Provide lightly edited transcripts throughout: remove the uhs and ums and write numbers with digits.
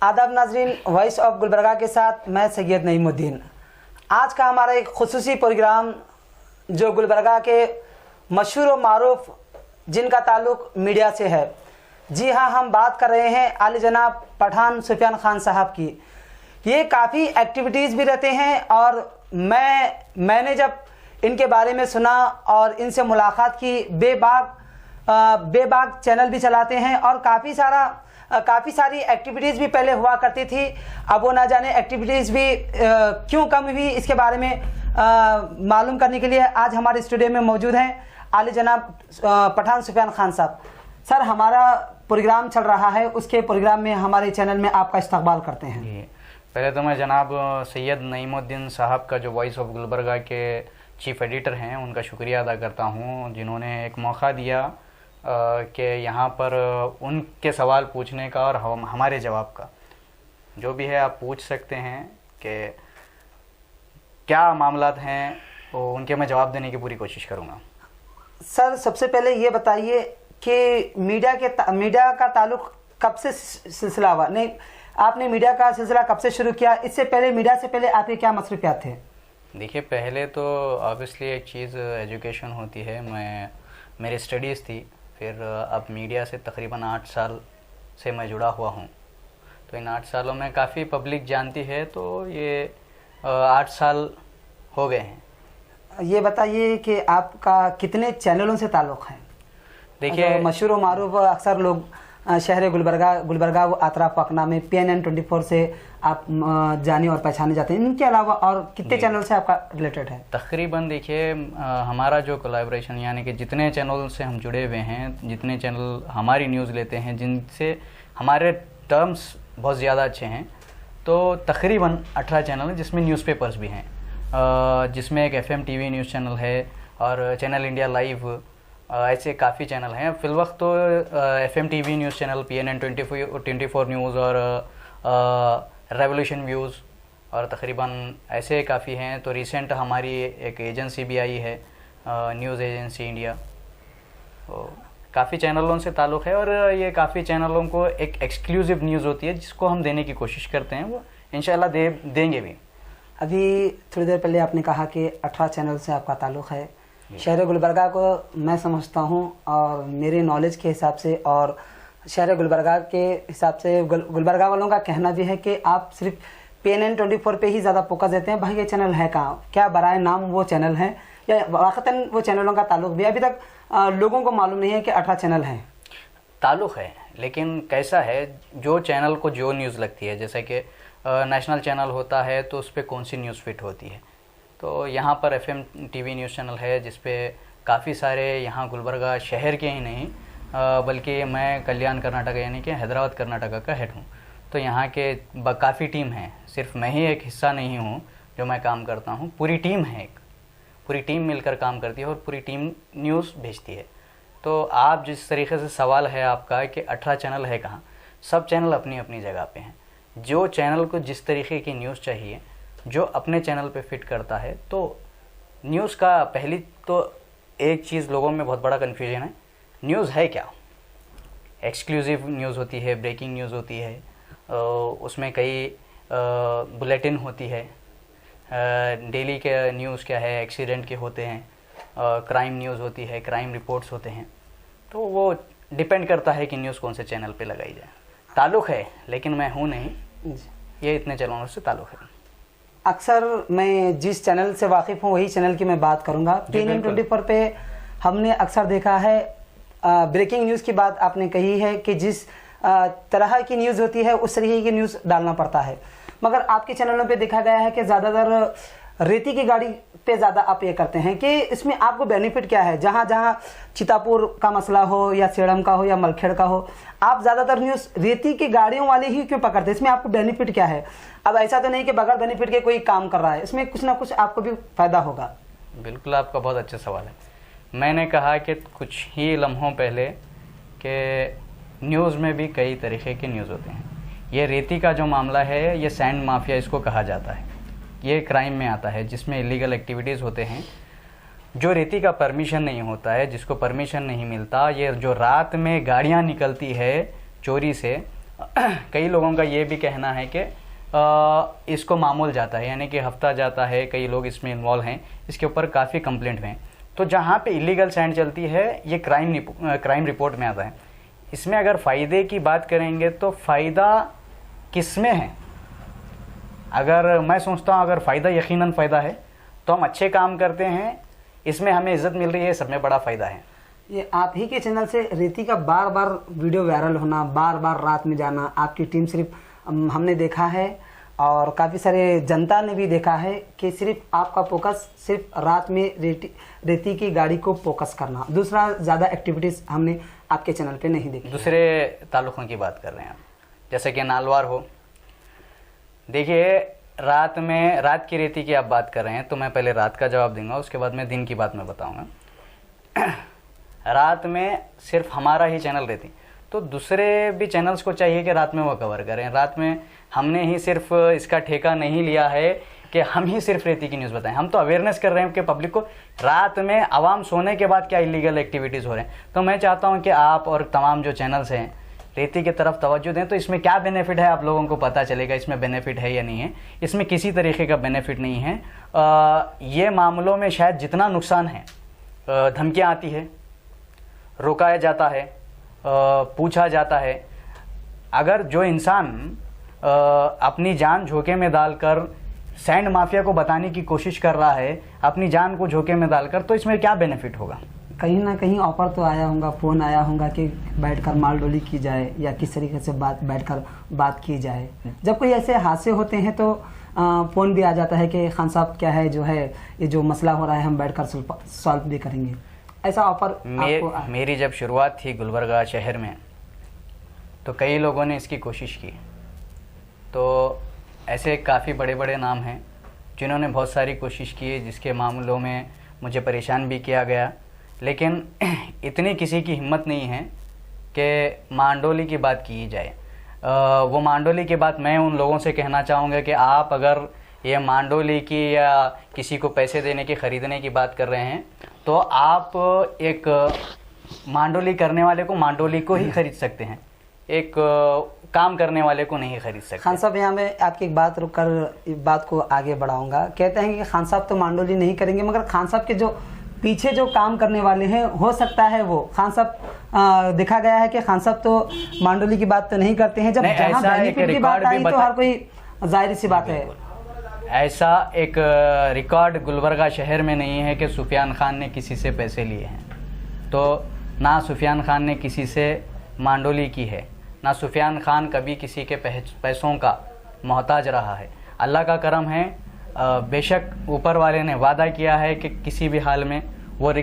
आदाब नाजरीन, voice of Gulbarga के साथ मैं सैयद नईमुद्दीन। आज का हमारा एक खुसूसी प्रोग्राम जो गुलबर्गा के मशहूर व मारूफ जिनका ताल्लुक़ मीडिया से है। जी हाँ, हम बात कर रहे हैं आली जनाब पठान सुफियान खान साहब की। ये काफ़ी एक्टिविटीज़ भी रहते हैं और मैंने जब इनके बारे में सुना और इनसे मुलाकात की, बेबाक चैनल भी चलाते हैं और काफ़ी सारी एक्टिविटीज़ भी पहले हुआ करती थी। अब वो ना जाने एक्टिविटीज़ भी क्यों कम हुई, इसके बारे में मालूम करने के लिए आज हमारे स्टूडियो में मौजूद हैं आली जनाब पठान सुफियान खान साहब। सर, हमारा प्रोग्राम चल रहा है, उसके प्रोग्राम में हमारे चैनल में आपका इस्तकबाल करते हैं। पहले तो मैं जनाब सैयद नईमुद्दीन साहब का जो वॉइस ऑफ गुलबर्गा के चीफ एडिटर हैं उनका शुक्रिया अदा करता हूं, जिन्होंने एक मौका दिया कि यहाँ पर उनके सवाल पूछने का और हमारे जवाब का। जो भी है आप पूछ सकते हैं कि क्या मामलात हैं, वो उनके मैं जवाब देने की पूरी कोशिश करूँगा। सर, सबसे पहले ये बताइए कि मीडिया का ताल्लुक़ कब से सिलसिला हुआ? नहीं, आपने मीडिया का सिलसिला कब से शुरू किया? इससे पहले मीडिया से पहले आपके क्या मसरूफियात थे? देखिए, पहले तो ऑब्वियसली एक चीज़ एजुकेशन होती है। मेरी स्टडीज़ थी, फिर अब मीडिया से तकरीबन 8 साल से मैं जुड़ा हुआ हूँ। तो इन 8 सालों में काफ़ी पब्लिक जानती है, तो ये 8 साल हो गए हैं। ये बताइए कि आपका कितने चैनलों से ताल्लुक़ है? देखिए, मशहूर व मारूफ अक्सर लोग शहर गुलबर्गा व आतरा पकना में PNN 24 से आप जाने और पहचाने जाते हैं। इनके अलावा और कितने चैनल से आपका रिलेटेड है? तकरीबन देखिए, हमारा जो कोलैबोरेशन यानी कि जितने चैनल से हम जुड़े हुए हैं, जितने चैनल हमारी न्यूज़ लेते हैं, जिनसे हमारे टर्म्स बहुत ज़्यादा अच्छे हैं, तो तकरीबन 18 चैनल हैं, जिसमें न्यूज़पेपर्स भी हैं, जिसमें एक FM TV न्यूज़ चैनल है और चैनल इंडिया लाइव, ऐसे काफ़ी चैनल हैं। फिलवक्त तो FM TV news channel, PNN 24 news और रेवोल्यूशन व्यूज़ और तकरीबन ऐसे काफ़ी हैं। तो रिसेंट हमारी एक एजेंसी भी आई है, न्यूज़ एजेंसी इंडिया। तो काफ़ी चैनलों से ताल्लुक़ है और ये काफ़ी चैनलों को एक एक्सक्लूसिव न्यूज़ होती है जिसको हम देने की कोशिश करते हैं, वो इंशाल्लाह देंगे भी। अभी थोड़ी देर पहले आपने कहा कि 18 चैनल से आपका ताल्लुक़ है। शहर गुलबर्गा को मैं समझता हूँ और मेरे नॉलेज के हिसाब से और शहर गुलबर्गा के हिसाब से गुलबर्गा वालों का कहना भी है कि आप सिर्फ PNN 24 पे ही ज़्यादा फोकस देते हैं। भाई, ये चैनल है कहाँ? क्या बराए नाम वो चैनल है या वाक़तन वो चैनलों का ताल्लुक़ भी? अभी तक लोगों को मालूम नहीं है कि 18 चैनल हैं। ताल्लुक़ है, लेकिन कैसा है, जो चैनल को जो न्यूज़ लगती है, जैसे कि नेशनल चैनल होता है तो उस पर कौन सी न्यूज़ फिट होती है। तो यहाँ पर FM TV न्यूज़ चैनल है जिसपे काफ़ी सारे यहाँ गुलबर्गा शहर के ही नहीं बल्कि मैं कल्याण कर्नाटक यानी कि हैदराबाद कर्नाटका का हेड हूँ। तो यहाँ के काफ़ी टीम है, सिर्फ मैं ही एक हिस्सा नहीं हूँ जो मैं काम करता हूँ, पूरी टीम है, पूरी टीम मिलकर काम करती है और पूरी टीम न्यूज़ भेजती है। तो आप जिस तरीके से सवाल है आपका कि 18 चैनल है कहाँ, सब चैनल अपनी अपनी जगह पे हैं। जो चैनल को जिस तरीके की न्यूज़ चाहिए, जो अपने चैनल पे फिट करता है, तो न्यूज़ का पहली तो एक चीज़ लोगों में बहुत बड़ा कन्फ्यूजन है, न्यूज़ है क्या? एक्सक्लूसिव न्यूज़ होती है, ब्रेकिंग न्यूज़ होती है, उसमें कई बुलेटिन होती है, डेली के न्यूज़ क्या है, एक्सीडेंट के होते हैं, क्राइम न्यूज़ होती है, क्राइम रिपोर्ट्स होते हैं। तो वो डिपेंड करता है कि न्यूज़ कौन से चैनल पे लगाई जाए। ताल्लुक़ है, लेकिन मैं हूँ नहीं, ये इतने चैनलों से ताल्लुक़ है। अक्सर मैं जिस चैनल से वाकिफ़ हूँ वही चैनल की मैं बात करूँगा। PNN 24 पे हमने अक्सर देखा है, ब्रेकिंग न्यूज़ की बात आपने कही है कि जिस तरह की न्यूज़ होती है उस तरीके की न्यूज़ डालना पड़ता है, मगर आपके चैनलों पे देखा गया है कि ज़्यादातर रेती की गाड़ी पे ज़्यादा आप ये करते हैं कि इसमें आपको बेनिफिट क्या है? जहाँ जहाँ चितापुर का मसला हो या सेड़म का हो या मलखेड़ का हो, आप ज़्यादातर न्यूज़ रेती की गाड़ियों वाले ही क्यों पकड़ते हैं? इसमें आपको बेनिफिट क्या है? अब ऐसा तो नहीं कि बगैर बेनिफिट के कोई काम कर रहा है, इसमें कुछ ना कुछ आपको भी फ़ायदा होगा। बिल्कुल, आपका बहुत अच्छा सवाल है। मैंने कहा कि कुछ ही लम्हों पहले कि न्यूज़ में भी कई तरीके के न्यूज़ होते हैं। ये रेती का जो मामला है, ये सैंड माफिया इसको कहा जाता है, ये क्राइम में आता है जिसमें इलीगल एक्टिविटीज़ होते हैं। जो रेती का परमिशन नहीं होता है, जिसको परमिशन नहीं मिलता, ये जो रात में गाड़ियाँ निकलती है चोरी से, कई लोगों का ये भी कहना है कि इसको मामूल जाता है, यानी कि हफ्ता जाता है, कई लोग इसमें इन्वॉल्व हैं, इसके ऊपर काफ़ी कंप्लेंट हैं। तो जहाँ पे इलीगल सैंड चलती है ये क्राइम रिपोर्ट में आता है। इसमें अगर फ़ायदे की बात करेंगे तो फ़ायदा किस में है? अगर मैं सोचता हूँ अगर फ़ायदा यकीनन फ़ायदा है, तो हम अच्छे काम करते हैं, इसमें हमें इज़्ज़त मिल रही है, सब में बड़ा फ़ायदा है। ये आप ही के चैनल से रेती का बार बार वीडियो वायरल होना, बार बार रात में जाना, आपकी टीम सिर्फ हमने देखा है और काफ़ी सारे जनता ने भी देखा है कि सिर्फ आपका फोकस सिर्फ रात में रेती की गाड़ी को फोकस करना, दूसरा ज़्यादा एक्टिविटीज़ हमने आपके चैनल पे नहीं देखी। दूसरे ताल्लुकों की बात कर रहे हैं आप, जैसे कि नालवार हो, देखिए रात की रेती की आप बात कर रहे हैं, तो मैं पहले रात का जवाब दूंगा, उसके बाद मैं दिन की बात में बताऊंगा। रात में सिर्फ हमारा ही चैनल रेती, तो दूसरे भी चैनल्स को चाहिए कि रात में वो कवर करें। रात में हमने ही सिर्फ इसका ठेका नहीं लिया है कि हम ही सिर्फ रेती की न्यूज़ बताएं, हम तो अवेयरनेस कर रहे हैं कि पब्लिक को रात में आवाम सोने के बाद क्या इलीगल एक्टिविटीज़ हो रहे हैं। तो मैं चाहता हूं कि आप और तमाम जो चैनल्स हैं रेती की तरफ तवज्जो दें, तो इसमें क्या बेनिफिट है आप लोगों को पता चलेगा, इसमें बेनिफिट है या नहीं है। इसमें किसी तरीके का बेनिफिट नहीं है। ये मामलों में शायद जितना नुकसान है, धमकियाँ आती है, रोकाया जाता है, पूछा जाता है। अगर जो इंसान अपनी जान झोंके में डालकर सैंड माफिया को बताने की कोशिश कर रहा है, अपनी जान को झोंके में डालकर, तो इसमें क्या बेनिफिट होगा? कहीं ना कहीं ऑफर तो आया होगा, फ़ोन आया होगा कि बैठकर मालडोली की जाए या किस तरीके से बैठकर बात की जाए। जब कोई ऐसे हादसे होते हैं तो फ़ोन भी आ जाता है कि खान साहब क्या है जो है ये जो मसला हो रहा है हम बैठकर सॉल्व भी करेंगे। ऐसा ऑफर मेरी जब शुरुआत थी गुलबर्गा शहर में, तो कई लोगों ने इसकी कोशिश की। तो ऐसे काफ़ी बड़े बड़े नाम हैं जिन्होंने बहुत सारी कोशिश की, जिसके मामलों में मुझे परेशान भी किया गया, लेकिन इतनी किसी की हिम्मत नहीं है कि मांडोली की बात की जाए। वो मांडोली की बात मैं उन लोगों से कहना चाहूँगा कि आप अगर ये मांडोली की या किसी को पैसे देने की, ख़रीदने की बात कर रहे हैं, तो आप एक मांडोली करने वाले को मांडोली को ही खरीद सकते हैं, एक काम करने वाले को नहीं खरीद सकते। खान साहब, यहाँ मैं आपकी एक बात रुक कर बात को आगे बढ़ाऊंगा। कहते हैं कि खान साहब तो मांडोली नहीं करेंगे, मगर खान साहब के जो पीछे जो काम करने वाले हैं, हो सकता है वो खान साहब, देखा गया है कि खान साहब तो मांडोली की बात तो नहीं करते हैं। जब जहाँ बेनिफिट की बात आई तो हर कोई, जाहिर सी बात है, ऐसा एक रिकॉर्ड गुलबर्गा शहर में नहीं है कि सुफियान खान ने किसी से पैसे लिए हैं। तो ना सुफियान खान ने किसी से मांडोली की है, ना सुफियान खान कभी किसी के पैसों का मोहताज रहा है। अल्लाह का करम है, बेशक ऊपर वाले ने वादा किया है कि किसी भी हाल में वो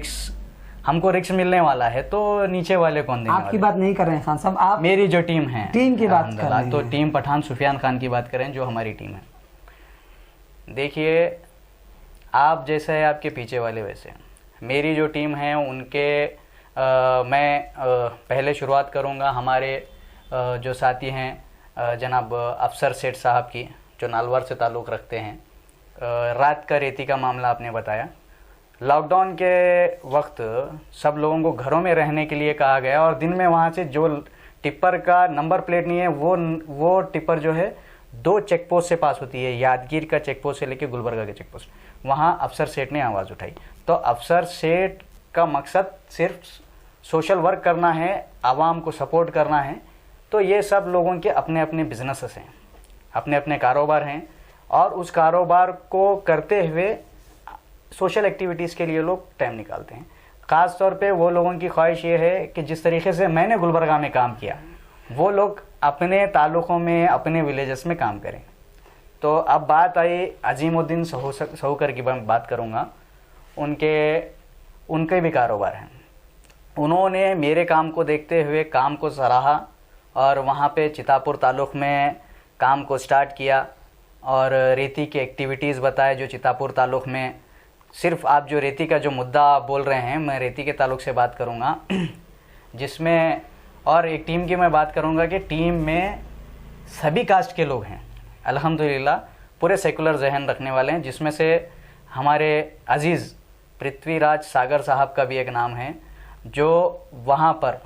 हमको रिक्स मिलने वाला है, तो नीचे वाले कौन देंगे? आपकी बात नहीं कर रहे हैं खान साहब, आप मेरी जो टीम है, टीम की बात कर रहे हैं। तो टीम पठान सुफियान खान की बात करें, जो हमारी टीम है। देखिए, आप जैसे है आपके पीछे वाले वैसे मेरी जो टीम है उनके मैं पहले शुरुआत करूंगा हमारे जो साथी हैं जनाब अफसर सेठ साहब की, जो नालवर से ताल्लुक़ रखते हैं। रात का रेती का मामला आपने बताया। लॉकडाउन के वक्त सब लोगों को घरों में रहने के लिए कहा गया, और दिन में वहाँ से जो टिप्पर का नंबर प्लेट नहीं है, वो टिप्पर जो है 2 चेक पोस्ट से पास होती है, यादगीर का चेक पोस्ट से लेकर गुलबर्गा के चेक पोस्ट। वहाँ अफसर सेठ ने आवाज़ उठाई। तो अफसर सेठ का मकसद सिर्फ सोशल वर्क करना है, आवाम को सपोर्ट करना है। तो ये सब लोगों के अपने अपने बिजनेसेस हैं, अपने अपने कारोबार हैं, और उस कारोबार को करते हुए सोशल एक्टिविटीज़ के लिए लोग टाइम निकालते हैं। ख़ास तौर पे वो लोगों की ख्वाहिश ये है कि जिस तरीके से मैंने गुलबर्गा में काम किया, वो लोग अपने ताल्लुक़ों में, अपने विलेजेस में काम करें। तो अब बात आई अजीमुद्दीन सहूकर की, मैं बात करूँगा। उनके भी कारोबार हैं। उन्होंने मेरे काम को देखते हुए काम को सराहा, और वहाँ पे चितापुर ताल्लुक़ में काम को स्टार्ट किया, और रेती की एक्टिविटीज़ बताए जो चितापुर ताल्लुक़ में। सिर्फ आप जो रेती का जो मुद्दा बोल रहे हैं, मैं रेती के ताल्लुक़ से बात करूँगा, जिसमें और एक टीम की मैं बात करूँगा कि टीम में सभी कास्ट के लोग हैं अल्हम्दुलिल्लाह, पूरे सेकुलर जहन रखने वाले हैं, जिसमें से हमारे अज़ीज़ पृथ्वीराज सागर साहब का भी एक नाम है, जो वहाँ पर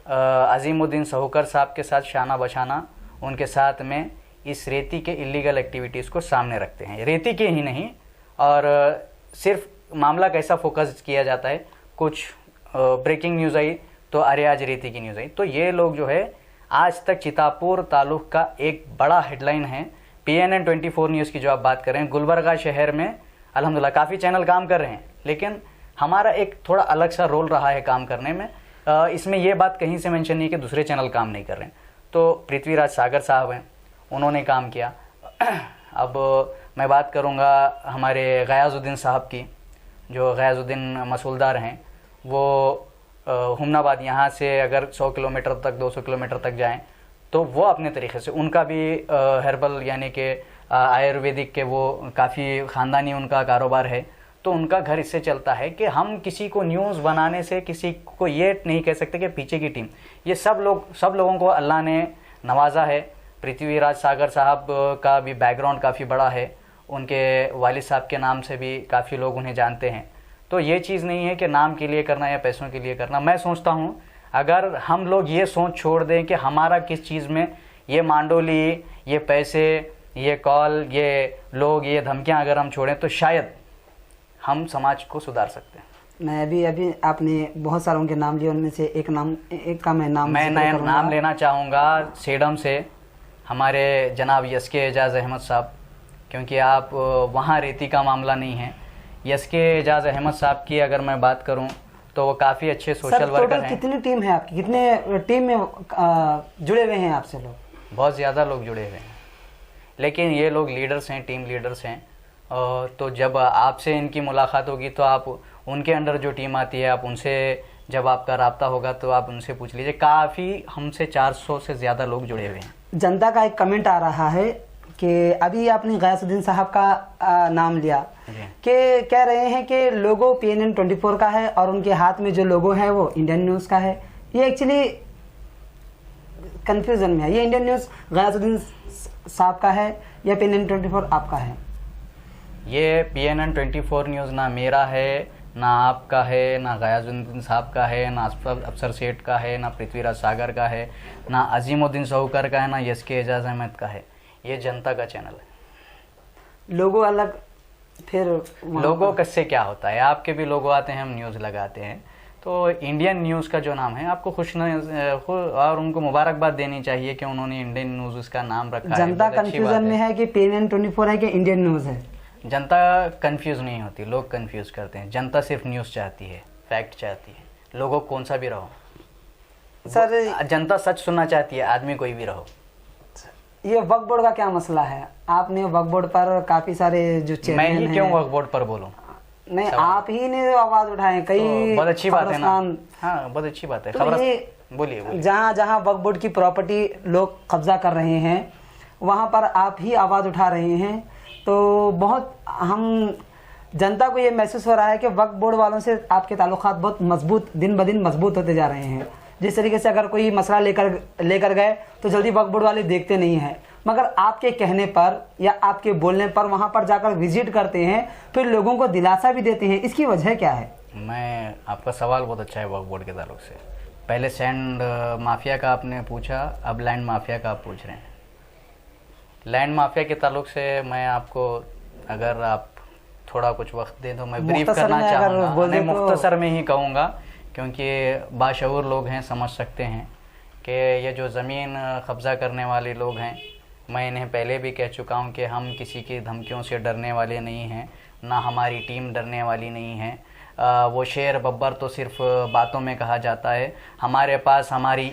अजीमुद्दीन सहूकर साहब के साथ शाना बशाना उनके साथ में इस रेती के इलीगल एक्टिविटीज़ को सामने रखते हैं। रेती के ही नहीं, और सिर्फ मामला कैसा फोकस किया जाता है, कुछ ब्रेकिंग न्यूज़ आई तो अरे आज रेती की न्यूज़ आई, तो ये लोग जो है आज तक चितापुर तालुक का एक बड़ा हेडलाइन है। PNN 24 न्यूज़ की जो आप बात कर रहे हैं, गुलबर्गा शहर में अल्हम्दुलिल्लाह काफ़ी चैनल काम कर रहे हैं, लेकिन हमारा एक थोड़ा अलग सा रोल रहा है काम करने में। इसमें ये बात कहीं से मेंशन नहीं कि दूसरे चैनल काम नहीं कर रहे हैं। तो पृथ्वीराज सागर साहब हैं, उन्होंने काम किया। अब मैं बात करूंगा हमारे गयाजुद्दीन साहब की, जो गयाजुद्दीन मसूलदार हैं, वो हुमनाबाद यहाँ से अगर 100 किलोमीटर तक 200 किलोमीटर तक जाएं तो वो अपने तरीके से, उनका भी हर्बल यानी कि आयुर्वेदिक के वो काफ़ी ख़ानदानी उनका कारोबार है, तो उनका घर इससे चलता है कि हम किसी को न्यूज़ बनाने से किसी को ये नहीं कह सकते कि पीछे की टीम, ये सब लोगों को अल्लाह ने नवाजा है। पृथ्वीराज सागर साहब का भी बैकग्राउंड काफ़ी बड़ा है, उनके वालिद साहब के नाम से भी काफ़ी लोग उन्हें जानते हैं। तो ये चीज़ नहीं है कि नाम के लिए करना या पैसों के लिए करना। मैं सोचता हूँ अगर हम लोग ये सोच छोड़ दें कि हमारा किस चीज़ में ये मांडोली, ये पैसे, ये कॉल, ये लोग, ये धमकियाँ अगर हम छोड़ें तो शायद हम समाज को सुधार सकते हैं। मैं अभी आपने बहुत सारों के नाम लिए, उनमें से एक का मैं नाम लेना चाहूँगा सेडम से हमारे जनाब यसके एजाज़ अहमद साहब, क्योंकि आप वहाँ रेती का मामला नहीं है। यसके एजाज़ अहमद साहब की अगर मैं बात करूँ तो वो काफ़ी अच्छे सोशल वर्कर हैं। कितनी टीम है आपकी, कितने टीम में जुड़े हुए हैं आपसे लोग? बहुत ज़्यादा लोग जुड़े हुए हैं, लेकिन ये लोग लीडर्स हैं, टीम लीडर्स हैं। तो जब आपसे इनकी मुलाकात होगी तो आप उनके अंडर जो टीम आती है, आप उनसे जब आपका राब्ता होगा तो आप उनसे पूछ लीजिए। काफ़ी हमसे 400 से ज़्यादा लोग जुड़े हुए हैं। जनता का एक कमेंट आ रहा है कि अभी आपने गयासुद्दीन साहब का नाम लिया, कि कह रहे हैं कि लोगो PNN 24 का है और उनके हाथ में जो लोगो है वो इंडियन न्यूज़ का है। ये एक्चुअली कंफ्यूजन में है, ये इंडियन न्यूज़ गयासुद्दीन साहब का है या PNN 24 आपका है? ये PNN 24 न्यूज़ ना मेरा है, ना आपका है, ना गयासुद्दीन साहब का है, ना अफसर सेठ का है, ना पृथ्वीराज सागर का है, ना अजीमुद्दीन सहूकर का है, ना यसके एजाज़ अहमद का है। ये जनता का चैनल है। लोगो अलग, फिर लोगो कससे क्या होता है, आपके भी लोगो आते हैं, हम न्यूज़ लगाते हैं। तो इंडियन न्यूज़ का जो नाम है, आपको खुश और उनको मुबारकबाद देनी चाहिए कि उन्होंने इंडियन न्यूज़ उसका नाम रखा है। जनता कंफ्यूजन में है कि PNN 24 है कि इंडियन न्यूज़ है। जनता कंफ्यूज नहीं होती, लोग कंफ्यूज करते हैं। जनता सिर्फ न्यूज़ चाहती है, फैक्ट चाहती है, लोगों कौन सा भी रहो। सर जनता सच सुनना चाहती है, आदमी कोई भी रहो। ये वक्फ बोर्ड का क्या मसला है? आपने वक्फ बोर्ड पर काफी सारे जो चेयरमैन हैं, मैं ही क्यों वक्फ बोर्ड पर बोलूं? नहीं, आप ही ने आवाज उठाए। कई तो बहुत अच्छी बात है ना। हाँ, बहुत अच्छी बात है। खबर बोलिए। जहाँ जहाँ वक्फ बोर्ड की प्रॉपर्टी लोग कब्जा कर रहे हैं, वहाँ पर आप ही आवाज उठा रहे हैं। तो बहुत हम जनता को ये महसूस हो रहा है कि वक्फ बोर्ड वालों से आपके ताल्लुकात बहुत मजबूत, दिन ब दिन मजबूत होते जा रहे हैं। जिस तरीके से अगर कोई मसला लेकर गए तो जल्दी वक्फ बोर्ड वाले देखते नहीं हैं, मगर आपके कहने पर या आपके बोलने पर वहाँ पर जाकर विजिट करते हैं, फिर लोगों को दिलासा भी देते हैं। इसकी वजह क्या है? मैं आपका सवाल बहुत अच्छा है वक्फ बोर्ड के ताल्लुक से। पहले सैंड माफिया का आपने पूछा, अब लैंड माफिया का आप पूछ रहे हैं। लैंड माफिया के ताल्लुक से मैं आपको, अगर आप थोड़ा कुछ वक्त दें तो मैं ब्रीफ करना चाहूँगा। मैं मुख्तसर में ही कहूँगा, क्योंकि बाशऊर लोग हैं, समझ सकते हैं कि ये जो ज़मीन कब्ज़ा करने वाले लोग हैं, मैं इन्हें पहले भी कह चुका हूँ कि हम किसी की धमकियों से डरने वाले नहीं हैं, ना हमारी टीम डरने वाली नहीं है। वो शेर बब्बर तो सिर्फ बातों में कहा जाता है। हमारे पास हमारी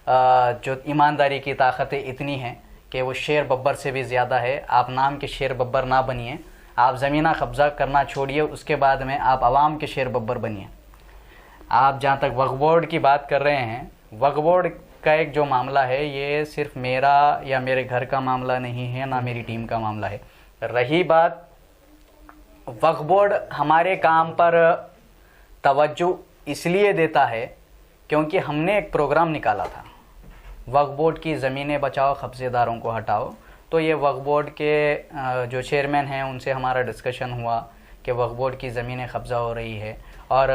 जो ईमानदारी की ताकतें इतनी हैं कि वो शेर बब्बर से भी ज़्यादा है। आप नाम के शेर बब्बर ना बनिए, आप ज़मीना कब्ज़ा करना छोड़िए, उसके बाद में आप आवाम के शेर बब्बर बनिए। आप जहाँ तक वक्फ बोर्ड की बात कर रहे हैं, वक्फ बोर्ड का एक जो मामला है, ये सिर्फ मेरा या मेरे घर का मामला नहीं है, ना मेरी टीम का मामला है। रही बात, वक्फ बोर्ड हमारे काम पर तवज्जो इसलिए देता है क्योंकि हमने एक प्रोग्राम निकाला था, वक्फ बोर्ड की ज़मीनें बचाओ, कब्ज़ेदारों को हटाओ। तो ये वक्फ बोर्ड के जो चेयरमैन हैं, उनसे हमारा डिस्कशन हुआ कि वक्फ बोर्ड की ज़मीनें कब्ज़ा हो रही है और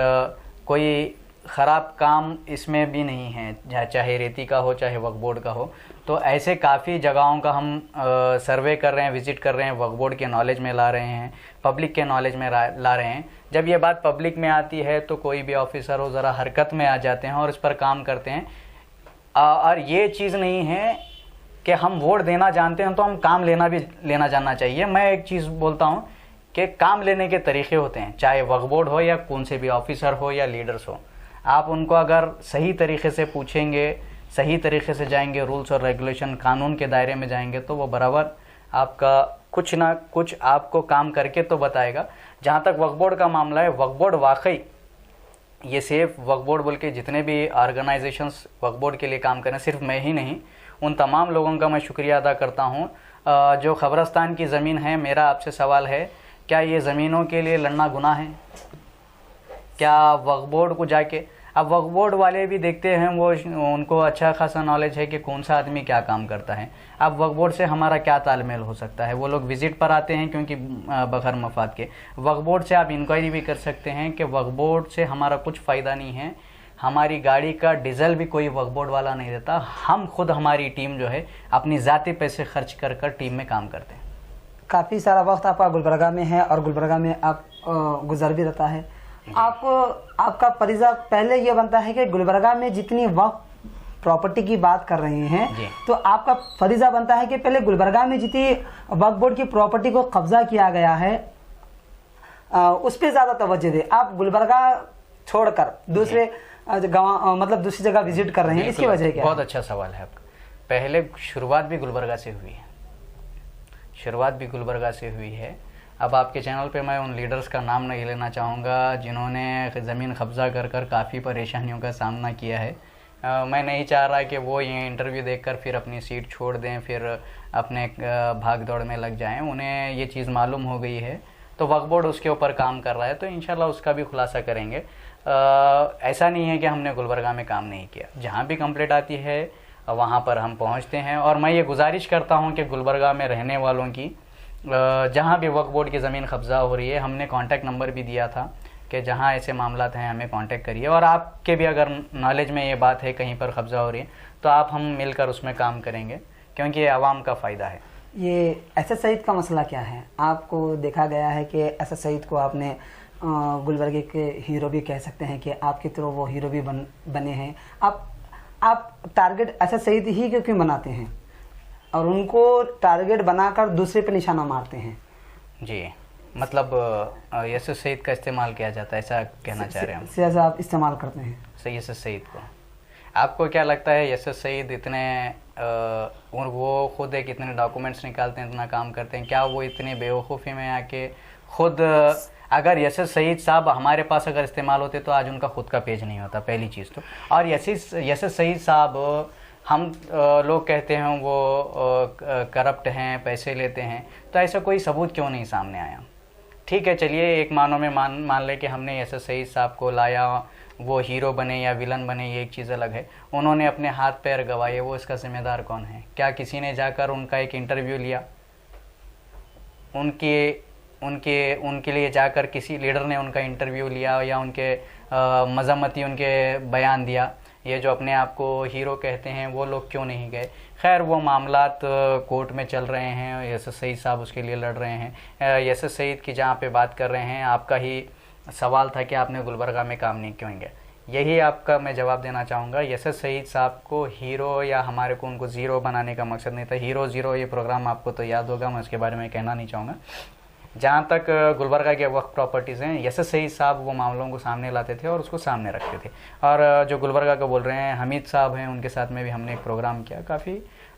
कोई ख़राब काम इसमें भी नहीं है, चाहे रेती का हो चाहे वक्फ बोर्ड का हो। तो ऐसे काफ़ी जगहों का हम सर्वे कर रहे हैं, विज़िट कर रहे हैं, वक्फ बोर्ड के नॉलेज में ला रहे हैं, पब्लिक के नॉलेज में ला रहे हैं। जब ये बात पब्लिक में आती है तो कोई भी ऑफिसर हो ज़रा हरकत में आ जाते हैं और इस पर काम करते हैं। और ये चीज़ नहीं है कि हम वोट देना जानते हैं तो हम काम लेना जानना चाहिए। मैं एक चीज़ बोलता हूँ कि काम लेने के तरीक़े होते हैं, चाहे वक्फ बोर्ड हो या कौन से भी ऑफिसर हो या लीडर्स हो। आप उनको अगर सही तरीके से पूछेंगे, सही तरीके से जाएंगे, रूल्स और रेगुलेशन कानून के दायरे में जाएंगे, तो वो बराबर आपका कुछ ना कुछ आपको काम करके तो बताएगा। जहाँ तक वक्फ बोर्ड का मामला है, वक्फ बोर्ड वाकई ये सिर्फ वक्फ बोर्ड बोल के जितने भी ऑर्गेनाइजेशंस वक्फ बोर्ड के लिए काम करें, सिर्फ मैं ही नहीं, उन तमाम लोगों का मैं शुक्रिया अदा करता हूँ। जो खबरस्तान की ज़मीन है, मेरा आपसे सवाल है, क्या ये ज़मीनों के लिए लड़ना गुनाह है? क्या वक्फ बोर्ड को जाके, अब वक्फ बोर्ड वाले भी देखते हैं, वो उनको अच्छा खासा नॉलेज है कि कौन सा आदमी क्या काम करता है। अब वक्फ बोर्ड से हमारा क्या तालमेल हो सकता है? वो लोग विज़िट पर आते हैं क्योंकि बगैर मफाद के। वक्फ बोर्ड से आप इंक्वायरी भी कर सकते हैं कि वक्फ बोर्ड से हमारा कुछ फ़ायदा नहीं है, हमारी गाड़ी का डीजल भी कोई वक्फ बोर्ड वाला नहीं देता, हम खुद हमारी टीम जो है अपनी ज़ाती पैसे खर्च कर कर टीम में काम करते हैं। काफ़ी सारा वक्त आपका गुलबर्गा में है और गुलबर्गा में आप गुजर भी रहता है। आपका फरीज़ा पहले ये बनता है कि गुलबर्गा में जितनी वक्फ प्रॉपर्टी की बात कर रहे हैं, तो आपका फरीज़ा बनता है कि पहले गुलबर्गा में जितनी वक्फ बोर्ड की प्रॉपर्टी को कब्जा किया गया है उस पर ज़्यादा तवज्जो दे। आप गुलबर्गा छोड़कर दूसरे मतलब दूसरी जगह विजिट कर रहे हैं, इसकी वजह क्या है? बहुत अच्छा सवाल है आपका। पहले शुरुआत भी गुलबर्गा से हुई है, शुरुआत भी गुलबर्गा से हुई है। अब आपके चैनल पे मैं उन लीडर्स का नाम नहीं लेना चाहूँगा जिन्होंने ज़मीन कब्ज़ा कर कर काफ़ी परेशानियों का सामना किया है। मैं नहीं चाह रहा कि वो ये इंटरव्यू देखकर फिर अपनी सीट छोड़ दें, फिर अपने भाग दौड़ में लग जाएं। उन्हें ये चीज़ मालूम हो गई है तो वक्फ बोर्ड उसके ऊपर काम कर रहा है, तो इंशाल्लाह उसका भी खुलासा करेंगे। ऐसा नहीं है कि हमने गुलबर्गा में काम नहीं किया, जहाँ भी कंप्लेंट आती है वहाँ पर हम पहुँचते हैं। और मैं ये गुजारिश करता हूँ कि गुलबर्गा में रहने वालों की जहाँ भी वक्फ बोर्ड की ज़मीन कब्ज़ा हो रही है, हमने कॉन्टैक्ट नंबर भी दिया था कि जहाँ ऐसे मामलात हैं हमें कांटेक्ट करिए। और आपके भी अगर नॉलेज में ये बात है कहीं पर कब्ज़ा हो रही है तो आप हम मिलकर उसमें काम करेंगे, क्योंकि ये आवाम का फ़ायदा है। ये एसएस सईद का मसला क्या है? आपको देखा गया है कि एसएस सईद को आपने गुलबर्गे के हीरो भी कह सकते हैं कि आपकी तरह वो हीरो भी बने हैं। आप टारगेट एसएस सईद ही क्यों बनाते हैं और उनको टारगेट बनाकर दूसरे पे निशाना मारते हैं? जी, मतलब एसएस सईद का इस्तेमाल किया जाता है, ऐसा कहना चाह रहे हैं हम? सियासा आप इस्तेमाल करते हैं सही एसएस सईद को। आपको क्या लगता है एसएस सईद इतने और वो खुद एक इतने डॉक्यूमेंट्स निकालते हैं, इतना काम करते हैं, क्या वो इतनी बेवकूफ़ी में आके खुद, अगर एसएस सईद साहब हमारे पास अगर इस्तेमाल होते तो आज उनका खुद का पेज नहीं होता, पहली चीज़ तो। और एसएस सईद साहब हम लोग कहते हैं वो करप्ट हैं, पैसे लेते हैं, तो ऐसा कोई सबूत क्यों नहीं सामने आया? ठीक है, चलिए एक मानों में मान ले कि हमने एसएस सईद साहब को लाया, वो हीरो बने या विलन बने, ये एक चीज़ अलग है। उन्होंने अपने हाथ पैर गंवाए, वो इसका जिम्मेदार कौन है? क्या किसी ने जाकर उनका एक इंटरव्यू लिया? उनके लिए जाकर किसी लीडर ने उनका इंटरव्यू लिया या उनके मजम्मती उनके बयान दिया? ये जो अपने आप को हीरो कहते हैं वो लोग क्यों नहीं गए? खैर, वो मामलात कोर्ट में चल रहे हैं, एसएस सईद साहब उसके लिए लड़ रहे हैं। एसएस सईद की जहाँ पे बात कर रहे हैं, आपका ही सवाल था कि आपने गुलबर्गा में काम नहीं क्यों किया, यही आपका मैं जवाब देना चाहूँगा। एसएस सईद साहब को हीरो या हमारे को उनको ज़ीरो बनाने का मकसद नहीं था। हीरो ज़ीरो ये प्रोग्राम आपको तो याद होगा, मैं उसके बारे में कहना नहीं चाहूँगा। जहाँ तक गुलबर्गा के वक्फ प्रॉपर्टीज़ हैं, एसएस सईद साहब वो मामलों को सामने लाते थे और उसको सामने रखते थे। और जो गुलबर्गा का बोल रहे हैं हमीद साहब हैं, उनके साथ में भी हमने एक प्रोग्राम किया। काफ़ी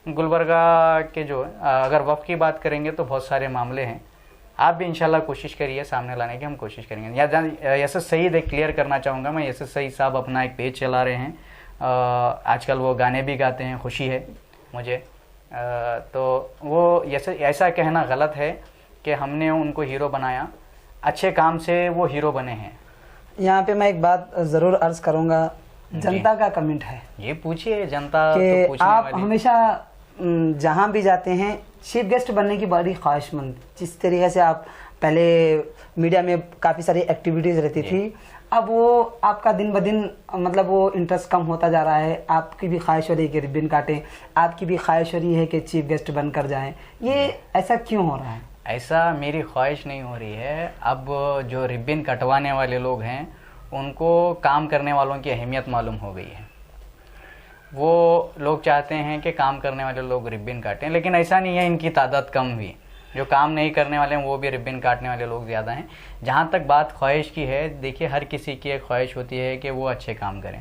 गुलबर्गा के जो अगर वक्फ की बात करेंगे तो बहुत सारे मामले हैं, आप भी इंशाल्लाह कोशिश करिए सामने लाने की, हम कोशिश करेंगे। या एसएस सईद एक क्लियर करना चाहूँगा मैं, एसएस सईद साहब अपना एक पेज चला रहे हैं, आजकल वो गाने भी गाते हैं, खुशी है मुझे। तो वो ऐसा कहना गलत है कि हमने उनको हीरो बनाया, अच्छे काम से वो हीरो बने हैं। यहाँ पे मैं एक बात ज़रूर अर्ज करूँगा, जनता का कमेंट है, ये पूछिए जनता कि तो पूछने आप वाली। हमेशा जहाँ भी जाते हैं चीफ गेस्ट बनने की बड़ी ख्वाहिशमंद, जिस तरीके से आप पहले मीडिया में काफ़ी सारी एक्टिविटीज़ रहती थी, अब वो आपका दिन ब दिन मतलब वो इंटरेस्ट कम होता जा रहा है, आपकी भी ख्वाहिश हो रही है कि रिबन काटें, आपकी भी ख्वाहिश हो रही है कि चीफ गेस्ट बनकर जाएं, ये ऐसा क्यों हो रहा है? ऐसा मेरी ख्वाहिश नहीं हो रही है। अब जो रिबन कटवाने वाले लोग हैं उनको काम करने वालों की अहमियत मालूम हो गई है। वो लोग चाहते हैं कि काम करने वाले लोग रिबन काटें, लेकिन ऐसा नहीं है, इनकी तादाद कम हुई। जो काम नहीं करने वाले हैं वो भी रिबन काटने वाले लोग ज़्यादा हैं। जहाँ तक बात ख्वाहिश की है, देखिए हर किसी की एक ख्वाहिश होती है कि वो अच्छे काम करें।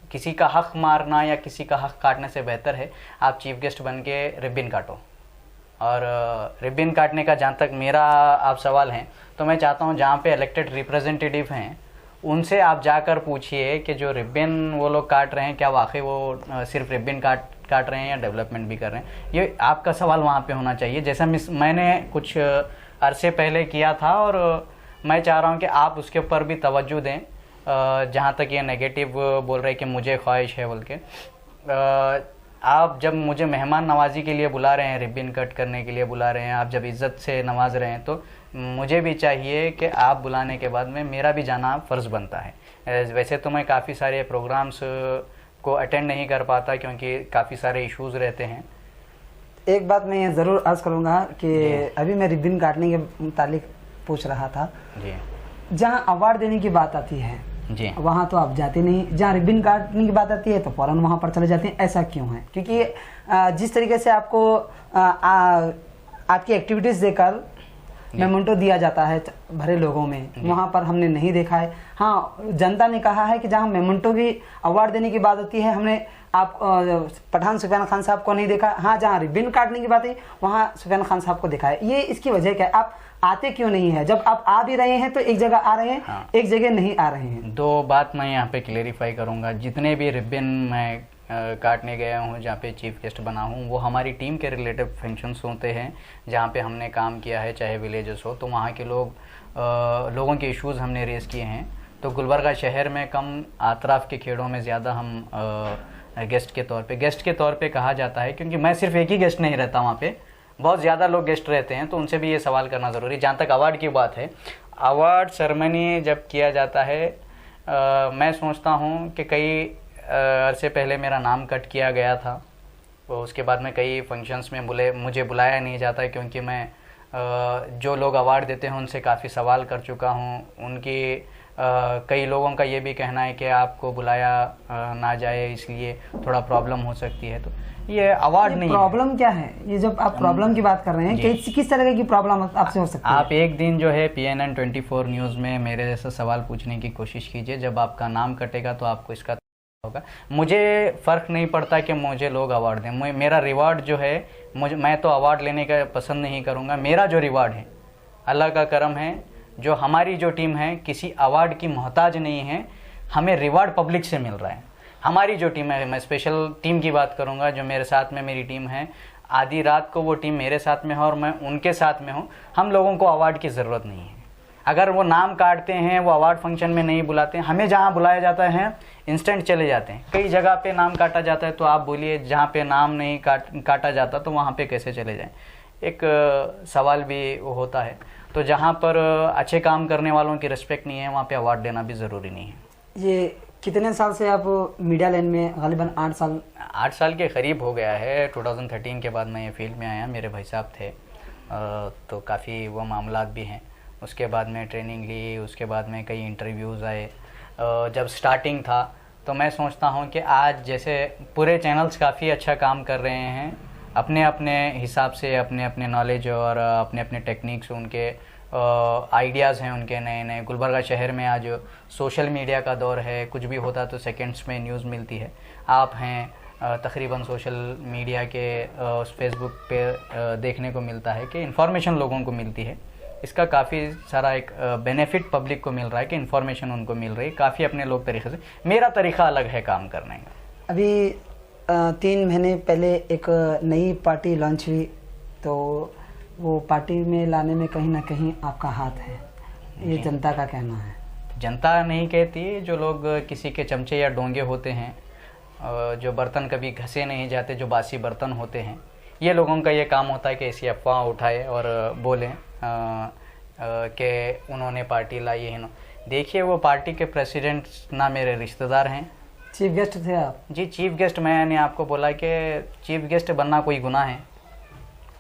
किसी का हक मारना या किसी का हक काटने से बेहतर है आप चीफ गेस्ट बन के रिबन काटो। और रिबन काटने का जहाँ तक मेरा आप सवाल है, तो मैं चाहता हूँ जहाँ पे इलेक्टेड रिप्रेजेंटेटिव हैं उनसे आप जाकर पूछिए कि जो रिबन वो लोग काट रहे हैं क्या वाकई वो सिर्फ रिबन काट रहे हैं या डेवलपमेंट भी कर रहे हैं। ये आपका सवाल वहाँ पे होना चाहिए, जैसा मैंने कुछ अरसे पहले किया था। और मैं चाह रहा हूँ कि आप उसके ऊपर भी तवज्जो दें। जहाँ तक ये नेगेटिव बोल रहे हैं कि मुझे ख्वाहिश है बोल के, आप जब मुझे मेहमान नवाजी के लिए बुला रहे हैं, रिबन कट करने के लिए बुला रहे हैं, आप जब इज़्ज़त से नवाज रहे हैं, तो मुझे भी चाहिए कि आप बुलाने के बाद में मेरा भी जाना फ़र्ज़ बनता है। वैसे तो मैं काफ़ी सारे प्रोग्राम्स को अटेंड नहीं कर पाता क्योंकि काफ़ी सारे इश्यूज़ रहते हैं। एक बात मैं ज़रूर अर्ज़ करूँगा कि अभी मैं रिबन काटने के मुतालिक पूछ रहा था जी। जहाँ अवार्ड देने की बात आती है जी, वहाँ तो आप जाते नहीं, जहाँ रिबन काटने की बात आती है तो फौरन वहाँ पर चले जाते हैं। ऐसा क्यों है? क्योंकि जिस तरीके से आपको आपकी एक्टिविटीज़ देकर मेमेंटो दिया जाता है भरे लोगों में, वहाँ पर हमने नहीं देखा है। हाँ, जनता ने कहा है कि जहाँ मेमेंटो भी अवार्ड देने की बात होती है, हमने आप पठान सुफियान खान साहब को नहीं देखा। हाँ, जहाँ रिबन काटने की बात है वहाँ सुफियान खान साहब को देखा है। ये इसकी वजह क्या है? आप आते क्यों नहीं है? जब आप आ भी रहे हैं तो एक जगह आ रहे हैं, हाँ, एक जगह नहीं आ रहे हैं। दो बात मैं यहाँ पे क्लेरिफाई करूँगा। जितने भी रिबन मैं काटने गया हूँ, जहाँ पे चीफ गेस्ट बना हूँ, वो हमारी टीम के रिलेटिव फंक्शंस होते हैं जहाँ पे हमने काम किया है, चाहे विलेजेस हो, तो वहाँ के लोगों के इश्यूज़ हमने रेज़ किए हैं। तो गुलबर्गा शहर में कम, अतराफ़ के खेड़ों में ज़्यादा हम गेस्ट के तौर पे कहा जाता है, क्योंकि मैं सिर्फ एक ही गेस्ट नहीं रहता वहाँ पे, बहुत ज़्यादा लोग गेस्ट रहते हैं, तो उनसे भी ये सवाल करना ज़रूरी। जहाँ तक अवार्ड की बात है, अवार्ड सेरेमनी जब किया जाता है, मैं सोचता हूँ कि कई अरसे पहले मेरा नाम कट किया गया था, तो उसके बाद में कई फंक्शंस में मुझे बुलाया नहीं जाता है, क्योंकि मैं जो लोग अवार्ड देते हैं उनसे काफ़ी सवाल कर चुका हूँ। उनकी कई लोगों का ये भी कहना है कि आपको बुलाया ना जाए, इसलिए थोड़ा प्रॉब्लम हो सकती है। तो ये अवार्ड नहीं है। प्रॉब्लम क्या है? ये जब आप प्रॉब्लम की बात कर रहे हैं, किस तरह की प्रॉब्लम आपसे हो सकती है? आप एक दिन जो है PNN 24 न्यूज़ में मेरे जैसा सवाल पूछने की कोशिश कीजिए। जब आपका नाम कटेगा तो आपको इसका होगा। मुझे फ़र्क नहीं पड़ता कि मुझे लोग अवार्ड दें। मेरा रिवार्ड जो है, मैं तो अवार्ड लेने का पसंद नहीं करूँगा। मेरा जो रिवार्ड है, अल्लाह का करम है, जो हमारी जो टीम है किसी अवार्ड की मोहताज नहीं है, हमें रिवार्ड पब्लिक से मिल रहा है। हमारी जो टीम है, मैं स्पेशल टीम की बात करूंगा, जो मेरे साथ में मेरी टीम है, आधी रात को वो टीम मेरे साथ में है और मैं उनके साथ में हूँ। हम लोगों को अवार्ड की ज़रूरत नहीं है। अगर वो नाम काटते हैं, वो अवार्ड फंक्शन में नहीं बुलाते हैं, हमें जहाँ बुलाया जाता है इंस्टेंट चले जाते हैं। कई जगह पे नाम काटा जाता है, तो आप बोलिए जहाँ पे नाम नहीं काटा जाता तो वहाँ पे कैसे चले जाएं? एक सवाल भी होता है। तो जहाँ पर अच्छे काम करने वालों की रिस्पेक्ट नहीं है, वहाँ पे अवार्ड देना भी ज़रूरी नहीं है। ये कितने साल से आप मीडिया लाइन में? गालिबन 8 साल के करीब हो गया है। 2013 के बाद मैं ये फील्ड में आया। मेरे भाई साहब थे, तो काफ़ी वो मामलात भी हैं। उसके बाद में ट्रेनिंग ली, उसके बाद में कई इंटरव्यूज़ आए। जब स्टार्टिंग था तो मैं सोचता हूँ कि आज जैसे पूरे चैनल्स काफ़ी अच्छा काम कर रहे हैं, अपने अपने हिसाब से, अपने अपने नॉलेज और अपने अपने टेक्निक्स, उनके आइडियाज़ हैं उनके नए नए। गुलबर्गा शहर में आज सोशल मीडिया का दौर है, कुछ भी होता तो सेकंड्स में न्यूज़ मिलती है। आप हैं तकरीबन सोशल मीडिया के फेसबुक पे देखने को मिलता है कि इन्फॉर्मेशन लोगों को मिलती है। इसका काफ़ी सारा एक बेनिफिट पब्लिक को मिल रहा है कि इन्फॉर्मेशन उनको मिल रही है काफ़ी अपने लोग तरीके से। मेरा तरीका अलग है काम करने का। अभी 3 महीने पहले एक नई पार्टी लॉन्च हुई, तो वो पार्टी में लाने में कहीं ना कहीं आपका हाथ है, ये जनता का कहना है। जनता नहीं कहती, जो लोग किसी के चमचे या डोंगे होते हैं, जो बर्तन कभी घसे नहीं जाते, जो बासी बर्तन होते हैं, ये लोगों का ये काम होता है कि ऐसी अफवाह उठाए और बोलें कि उन्होंने पार्टी लाई है। देखिए वो पार्टी के प्रेसिडेंट ना मेरे रिश्तेदार हैं। चीफ गेस्ट थे आप? जी चीफ गेस्ट, मैंने आपको बोला कि चीफ गेस्ट बनना कोई गुनाह है?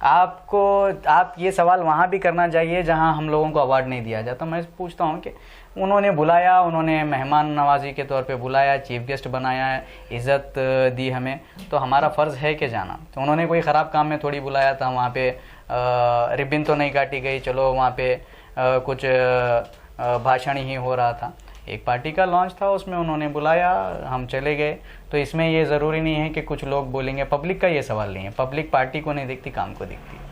आप ये सवाल वहाँ भी करना चाहिए जहाँ हम लोगों को अवार्ड नहीं दिया जाता। मैं पूछता हूँ कि उन्होंने बुलाया, उन्होंने मेहमान नवाजी के तौर पे बुलाया, चीफ गेस्ट बनाया, इज़्ज़त दी हमें, तो हमारा फ़र्ज़ है कि जाना। तो उन्होंने कोई ख़राब काम में थोड़ी बुलाया था। वहाँ पे रिबन तो नहीं काटी गई, चलो वहाँ पे कुछ भाषण ही हो रहा था। एक पार्टी का लॉन्च था, उसमें उन्होंने बुलाया, हम चले गए। तो इसमें ये ज़रूरी नहीं है कि कुछ लोग बोलेंगे। पब्लिक का ये सवाल नहीं है, पब्लिक पार्टी को नहीं देखती, काम को देखती है।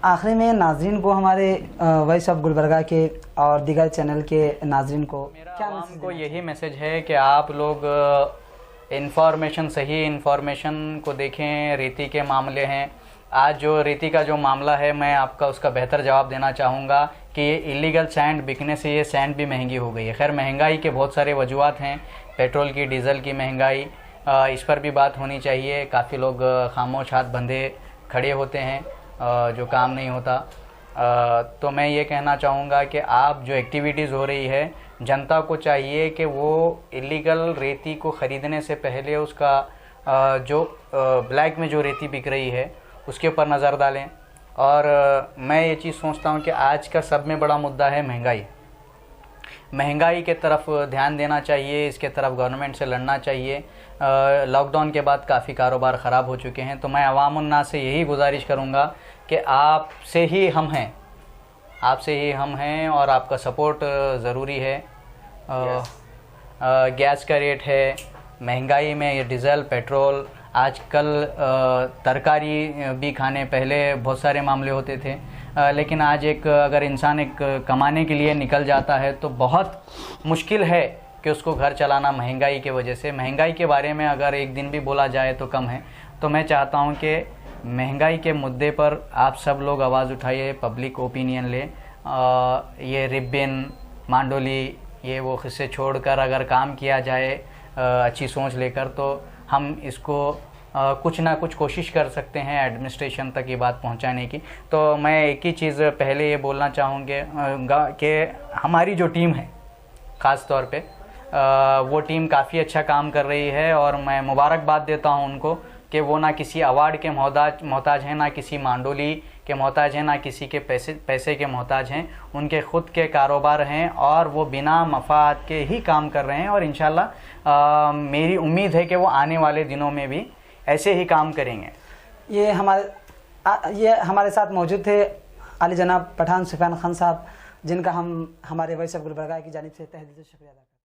आखिरी में नाजरीन को, हमारे वॉइस ऑफ गुलबर्गा के और दीगर चैनल के नाजरीन को क्या मैसेज को यही मैसेज है कि आप लोग सही इन्फॉर्मेशन को देखें। रीति के मामले हैं, आज जो रीति का जो मामला है, मैं आपका उसका बेहतर जवाब देना चाहूँगा कि ये इलीगल सैंड बिकने से ये सैंड भी महंगी हो गई है। खैर महंगाई के बहुत सारे वजूहत हैं, पेट्रोल की, डीज़ल की महंगाई, इस पर भी बात होनी चाहिए। काफ़ी लोग खामोश हाथ बंधे खड़े होते हैं, जो काम नहीं होता। तो मैं ये कहना चाहूँगा कि आप जो एक्टिविटीज़ हो रही है, जनता को चाहिए कि वो इलीगल रेती को ख़रीदने से पहले उसका जो ब्लैक में जो रेती बिक रही है उसके ऊपर नज़र डालें। और मैं ये चीज़ सोचता हूँ कि आज का सब में बड़ा मुद्दा है महंगाई के तरफ ध्यान देना चाहिए, इसके तरफ गवर्नमेंट से लड़ना चाहिए। लॉकडाउन के बाद काफ़ी कारोबार ख़राब हो चुके हैं। तो मैं अवामुन्नास से यही गुजारिश करूँगा कि आपसे ही हम हैं और आपका सपोर्ट ज़रूरी है। गैस का रेट है, महंगाई में ये डीज़ल, पेट्रोल, आजकल तरकारी भी खाने, पहले बहुत सारे मामले होते थे, लेकिन आज अगर इंसान कमाने के लिए निकल जाता है तो बहुत मुश्किल है कि उसको घर चलाना महंगाई की वजह से। महंगाई के बारे में अगर एक दिन भी बोला जाए तो कम है। तो मैं चाहता हूं कि महंगाई के मुद्दे पर आप सब लोग आवाज़ उठाइए, पब्लिक ओपिनियन ले। ये रिबन, मांडोली, ये वो किस्से छोड़कर अगर काम किया जाए अच्छी सोच लेकर, तो हम इसको कुछ ना कुछ कोशिश कर सकते हैं एडमिनिस्ट्रेशन तक ये बात पहुंचाने की। तो मैं एक ही चीज़ पहले ये बोलना चाहूँगा कि हमारी जो टीम है ख़ास तौर पे, वो टीम काफ़ी अच्छा काम कर रही है और मैं मुबारकबाद देता हूँ उनको कि वो ना किसी अवार्ड के मोहताज हैं, ना किसी मांडोली के मोहताज हैं, ना किसी के पैसे के मोहताज हैं। उनके ख़ुद के कारोबार हैं और वो बिना मफाद के ही काम कर रहे हैं। और इंशाल्लाह मेरी उम्मीद है कि वो आने वाले दिनों में भी ऐसे ही काम करेंगे। ये हमारे साथ मौजूद थे आली जनाब पठान सुफियान खान साहब, जिनका हम हमारे वॉइस ऑफ गुलबर्गा की जानिब से तहे दिल से शुक्रिया अदा करते हैं।